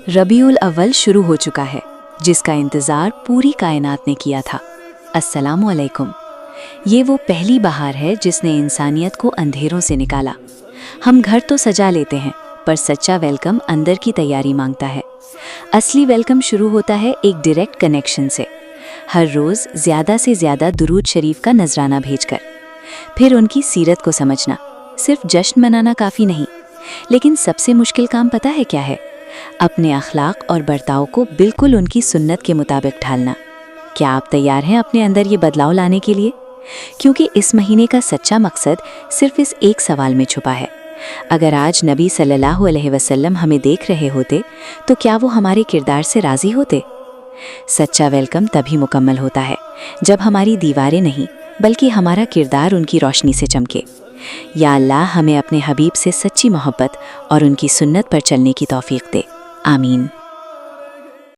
रबीउल अव्वल शुरू हो चुका है, जिसका इंतज़ार पूरी कायनात ने किया था। अस्सलामु अलैकुम। ये वो पहली बहार है जिसने इंसानियत को अंधेरों से निकाला। हम घर तो सजा लेते हैं, पर सच्चा वेलकम अंदर की तैयारी मांगता है। असली वेलकम शुरू होता है एक डायरेक्ट कनेक्शन से, हर रोज़ ज़्यादा से ज़्यादा दुरूद शरीफ का नजराना भेजकर। फिर उनकी सीरत को समझना। सिर्फ जश्न मनाना काफ़ी नहीं, लेकिन सबसे मुश्किल काम पता है क्या है? अपने अखलाक और बर्ताव को बिल्कुल उनकी सुन्नत के मुताबिक ढालना। क्या आप तैयार हैं अपने अंदर ये बदलाव लाने के लिए? क्योंकि इस महीने का सच्चा मकसद सिर्फ इस एक सवाल में छुपा है। अगर आज नबी सल्लल्लाहु अलैहि वसल्लम हमें देख रहे होते, तो क्या वो हमारे किरदार से राज़ी होते? सच्चा वेलकम तभी मुकम्मल होता है जब हमारी दीवारें नहीं, बल्कि हमारा किरदार उनकी रोशनी से चमके। या अल्लाह हमें अपने हबीब से सच्ची मोहब्बत और उनकी सुन्नत पर चलने की तौफीक दे। आमीन।